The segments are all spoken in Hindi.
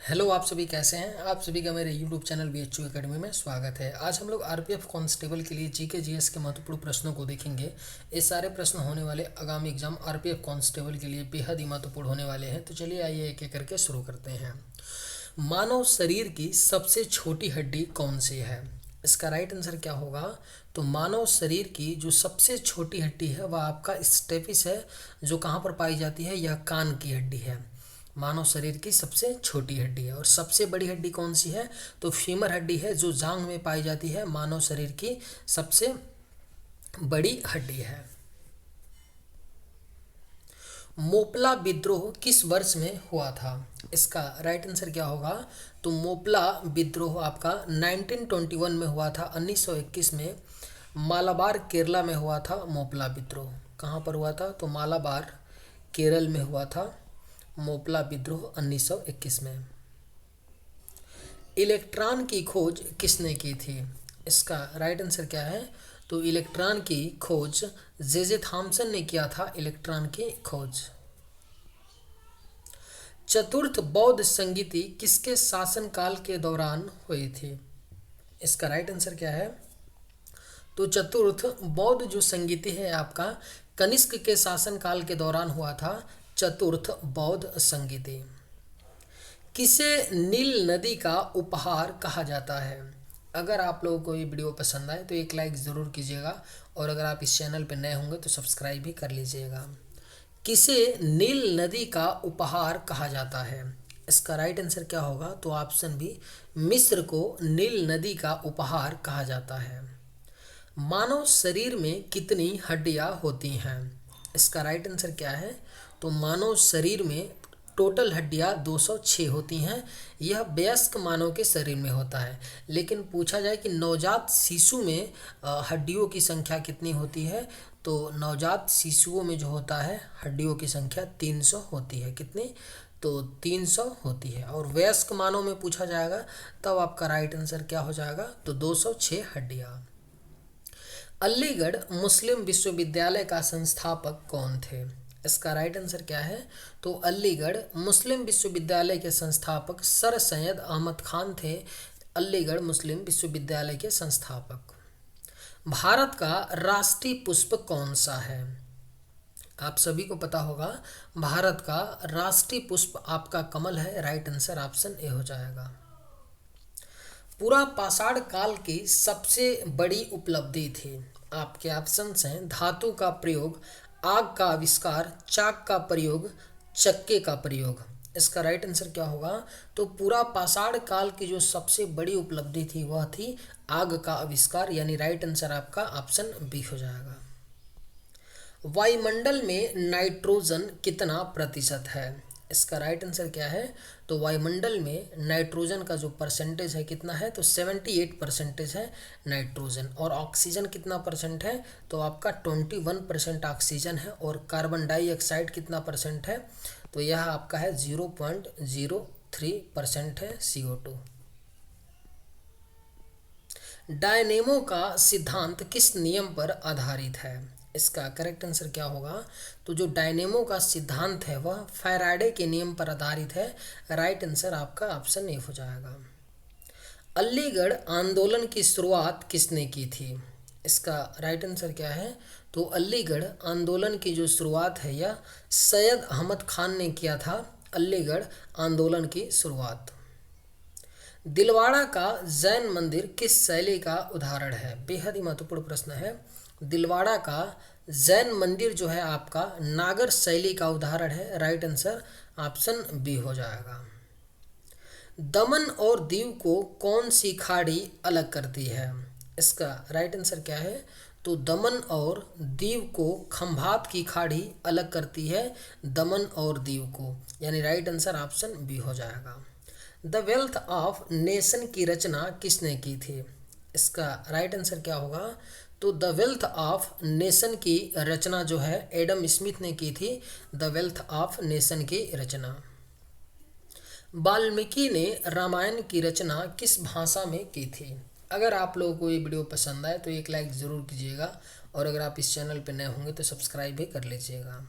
हेलो, आप सभी कैसे हैं। आप सभी का मेरे यूट्यूब चैनल BHU एकेडमी में स्वागत है। आज हम लोग आरपीएफ कांस्टेबल के लिए जीके जीएस के महत्वपूर्ण प्रश्नों को देखेंगे। ये सारे प्रश्न होने वाले आगामी एग्जाम आरपीएफ कांस्टेबल के लिए बेहद ही महत्वपूर्ण होने वाले हैं। तो चलिए आइए एक एक करके शुरू करते हैं। मानव शरीर की सबसे छोटी हड्डी कौन सी है? इसका राइट आंसर क्या होगा? तो मानव शरीर की जो सबसे छोटी हड्डी है वह आपका स्टेपिस है, जो कहाँ पर पाई जाती है? यह कान की हड्डी है। मानव शरीर की सबसे छोटी हड्डी है। और सबसे बड़ी हड्डी कौन सी है? तो फीमर हड्डी है, जो जांघ में पाई जाती है। मानव शरीर की सबसे बड़ी हड्डी है। मोपला विद्रोह किस वर्ष में हुआ था? इसका राइट आंसर क्या होगा? तो मोपला विद्रोह आपका 1921 में हुआ था, 1921 में। मालाबार केरला में हुआ था मोपला विद्रोह। कहाँ पर हुआ था? तो मालाबार केरल में हुआ था मोपला विद्रोह 1921 में। इलेक्ट्रॉन की खोज किसने की थी? इसका राइट आंसर क्या है? तो इलेक्ट्रॉन की खोज जे थॉम्सन ने किया था। इलेक्ट्रॉन की खोज। चतुर्थ बौद्ध संगीति किसके शासनकाल के दौरान हुई थी? इसका राइट आंसर क्या है? तो चतुर्थ बौद्ध जो संगीति है आपका कनिष्क के शासनकाल के दौरान हुआ था। चतुर्थ बौद्ध संगीति। किसे नील नदी का उपहार कहा जाता है? अगर आप लोगों को ये वीडियो पसंद आए तो एक लाइक ज़रूर कीजिएगा, और अगर आप इस चैनल पर नए होंगे तो सब्सक्राइब भी कर लीजिएगा। किसे नील नदी का उपहार कहा जाता है? इसका राइट आंसर क्या होगा? तो ऑप्शन बी, मिस्र को नील नदी का उपहार कहा जाता है। मानव शरीर में कितनी हड्डियां होती हैं? इसका राइट आंसर क्या है? तो मानव शरीर में टोटल हड्डियां 206 होती हैं। यह वयस्क मानव के शरीर में होता है। लेकिन पूछा जाए कि नवजात शिशु में हड्डियों की संख्या कितनी होती है? तो नवजात शिशुओं में जो होता है हड्डियों की संख्या 300 होती है। कितनी? तो 300 होती है। और वयस्क मानव में पूछा जाएगा तब आपका राइट आंसर क्या हो जाएगा? तो 206 हड्डियां। अलीगढ़ मुस्लिम विश्वविद्यालय का संस्थापक कौन थे? इसका राइट आंसर क्या है? तो अलीगढ़ मुस्लिम विश्वविद्यालय के संस्थापक सर सैयद अहमद खान थे। अलीगढ़ मुस्लिम विश्वविद्यालय के संस्थापक। भारत का राष्ट्रीय पुष्प कौन सा है? आप सभी को पता होगा भारत का राष्ट्रीय पुष्प आपका कमल है। राइट आंसर ऑप्शन ए हो जाएगा। पूरा पाषाण काल की सबसे बड़ी उपलब्धि थी। आपके ऑप्शंस हैं धातु का प्रयोग, आग का आविष्कार, चाक का प्रयोग, चक्के का प्रयोग। इसका राइट आंसर क्या होगा? तो पूरा पाषाण काल की जो सबसे बड़ी उपलब्धि थी वह थी आग का आविष्कार। यानी राइट आंसर आपका ऑप्शन बी हो जाएगा। वायुमंडल में नाइट्रोजन कितना प्रतिशत है? इसका राइट आंसर क्या है? तो वायुमंडल में नाइट्रोजन का जो परसेंटेज है कितना है? तो 78% है नाइट्रोजन। और ऑक्सीजन कितना परसेंट है? तो आपका 21% ऑक्सीजन है। और कार्बन डाइऑक्साइड कितना परसेंट है? तो यह आपका है 0.03% है CO2। डायनेमो का सिद्धांत किस नियम पर आधारित है? इसका करेक्ट आंसर क्या होगा? तो जो डायनेमो का सिद्धांत है वह फैराडे के नियम पर आधारित है। राइट आंसर आपका ऑप्शन ए हो जाएगा। अलीगढ़ आंदोलन की शुरुआत किसने की थी? इसका राइट आंसर क्या है? तो अलीगढ़ आंदोलन की जो शुरुआत है यह सैयद अहमद खान ने किया था। अलीगढ़ आंदोलन की शुरुआत। दिलवाड़ा का जैन मंदिर किस शैली का उदाहरण है? बेहद ही महत्वपूर्ण प्रश्न है। दिलवाड़ा का जैन मंदिर जो है आपका नागर शैली का उदाहरण है। राइट आंसर ऑप्शन बी हो जाएगा। दमन और दीव को कौन सी खाड़ी अलग करती है? इसका राइट आंसर क्या है? तो दमन और दीव को खंभात की खाड़ी अलग करती है। दमन और दीव को, यानी राइट आंसर ऑप्शन बी हो जाएगा। द वेल्थ ऑफ नेशन की रचना किसने की थी? इसका राइट आंसर क्या होगा? तो द वेल्थ ऑफ नेशन की रचना जो है एडम स्मिथ ने की थी। द वेल्थ ऑफ नेशन की रचना। वाल्मीकि ने रामायण की रचना किस भाषा में की थी? अगर आप लोगों को ये वीडियो पसंद आए तो एक लाइक ज़रूर कीजिएगा, और अगर आप इस चैनल पर नए होंगे तो सब्सक्राइब भी कर लीजिएगा।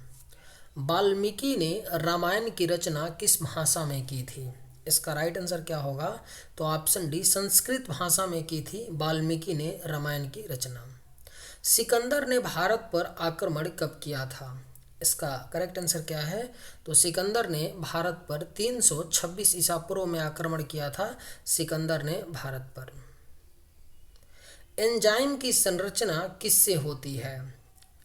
वाल्मीकि ने रामायण की रचना किस भाषा में की थी? इसका राइट आंसर क्या होगा? तो ऑप्शन डी, संस्कृत भाषा में की थी वाल्मीकि ने रामायण की रचना। सिकंदर ने भारत पर आक्रमण कब किया था? इसका करेक्ट आंसर क्या है? तो सिकंदर ने भारत पर 326 ईसा पूर्व में आक्रमण किया था सिकंदर ने भारत पर। एंजाइम की संरचना किससे होती है?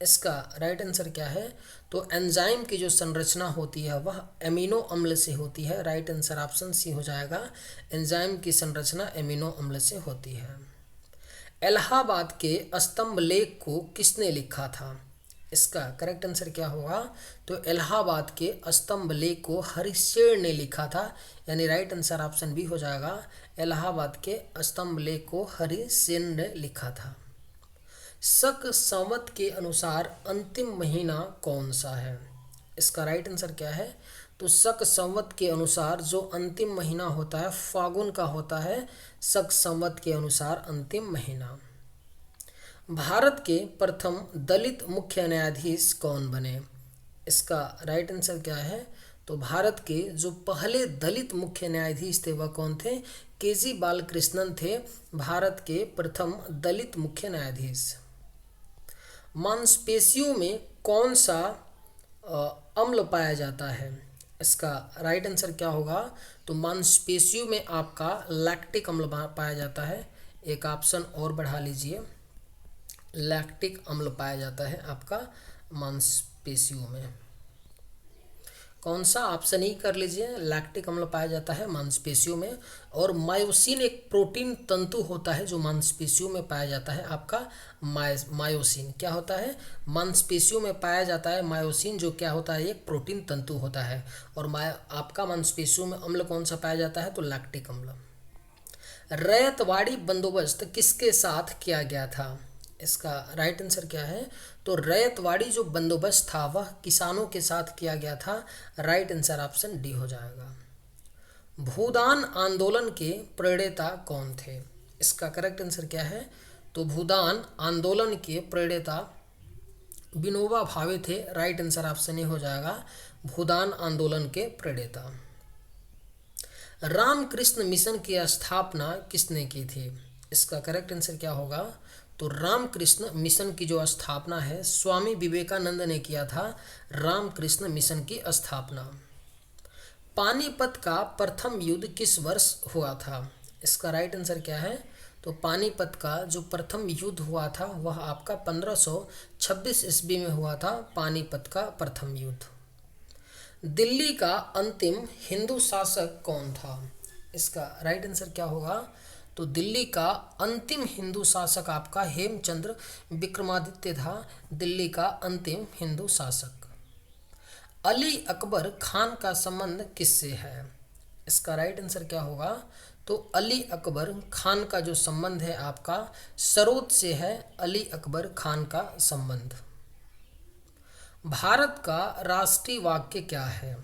इसका राइट आंसर क्या है? तो एंजाइम की जो संरचना होती है वह एमिनो अम्ल से होती है। राइट आंसर ऑप्शन सी हो जाएगा, एंजाइम की संरचना एमिनो अम्ल से होती है। इलाहाबाद के स्तंभ लेख को किसने लिखा था? इसका करेक्ट आंसर क्या होगा? तो इलाहाबाद के स्तंभ लेख को हरिशेर ने लिखा था, यानी राइट आंसर ऑप्शन बी हो जाएगा, इलाहाबाद के स्तंभ लेख को हरिशेर ने लिखा था। शक संवत के अनुसार अंतिम महीना कौन सा है? इसका राइट आंसर क्या है? तो शक संवत के अनुसार जो अंतिम महीना होता है फागुन का होता है, शक संवत के अनुसार अंतिम महीना। भारत के प्रथम दलित मुख्य न्यायाधीश कौन बने? इसका राइट आंसर क्या है? तो भारत के जो पहले दलित मुख्य न्यायाधीश थे वह कौन थे? के.जी. बालकृष्णन थे भारत के प्रथम दलित मुख्य न्यायाधीश। मांसपेशियों में कौन सा अम्ल पाया जाता है? इसका राइट आंसर क्या होगा? तो मांसपेशियों में आपका लैक्टिक अम्ल पाया जाता है। एक ऑप्शन और बढ़ा लीजिए, लैक्टिक अम्ल पाया जाता है आपका मांसपेशियों में। कौन सा? ऑप्शन ही कर लीजिए, लैक्टिक अम्ल पाया जाता है मांसपेशियों में। और मायोसिन एक प्रोटीन तंतु होता है जो मांसपेशियों में पाया जाता है आपका मायोसिन। क्या होता है? मांसपेशियों में पाया जाता है मायोसिन, जो क्या होता है? एक प्रोटीन तंतु होता है। और आपका मांसपेशियों में अम्ल कौन सा पाया जाता है? तो लैक्टिक अम्ल। रैयतवाड़ी बंदोबस्त किसके साथ किया गया था? इसका राइट आंसर क्या है? तो रैयतवाड़ी जो बंदोबस्त था वह किसानों के साथ किया गया था। राइट आंसर ऑप्शन डी हो जाएगा। भूदान आंदोलन के प्रणेता कौन थे? इसका करेक्ट आंसर क्या है? तो भूदान आंदोलन के प्रणेता विनोबा भावे थे। राइट आंसर ऑप्शन ए हो जाएगा, भूदान आंदोलन के प्रणेता। रामकृष्ण मिशन की स्थापना किसने की थी? इसका करेक्ट आंसर क्या होगा? तो रामकृष्ण मिशन की जो स्थापना है स्वामी विवेकानंद ने किया था, रामकृष्ण मिशन की स्थापना। पानीपत का प्रथम युद्ध किस वर्ष हुआ था? इसका राइट आंसर क्या है? तो पानीपत का जो प्रथम युद्ध हुआ था वह आपका 1526 ईस्वी में हुआ था, पानीपत का प्रथम युद्ध। दिल्ली का अंतिम हिंदू शासक कौन था? इसका राइट आंसर क्या होगा? तो दिल्ली का अंतिम हिंदू शासक आपका हेमचंद्र विक्रमादित्य था, दिल्ली का अंतिम हिंदू शासक। अली अकबर खान का संबंध किससे है? इसका राइट आंसर क्या होगा? तो अली अकबर खान का जो संबंध है आपका सरोद से है, अली अकबर खान का संबंध। भारत का राष्ट्रीय वाक्य क्या है?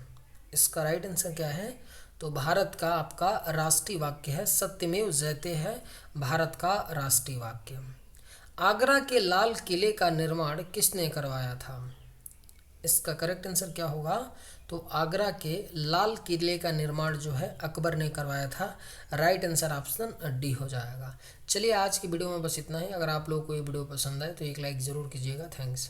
इसका राइट आंसर क्या है? तो भारत का आपका राष्ट्रीय वाक्य है सत्यमेव जयते है, भारत का राष्ट्रीय वाक्य। आगरा के लाल किले का निर्माण किसने करवाया था? इसका करेक्ट आंसर क्या होगा? तो आगरा के लाल किले का निर्माण जो है अकबर ने करवाया था। राइट आंसर ऑप्शन डी हो जाएगा। चलिए आज की वीडियो में बस इतना ही। अगर आप लोगों को ये वीडियो पसंद आए तो एक लाइक ज़रूर कीजिएगा। थैंक्स।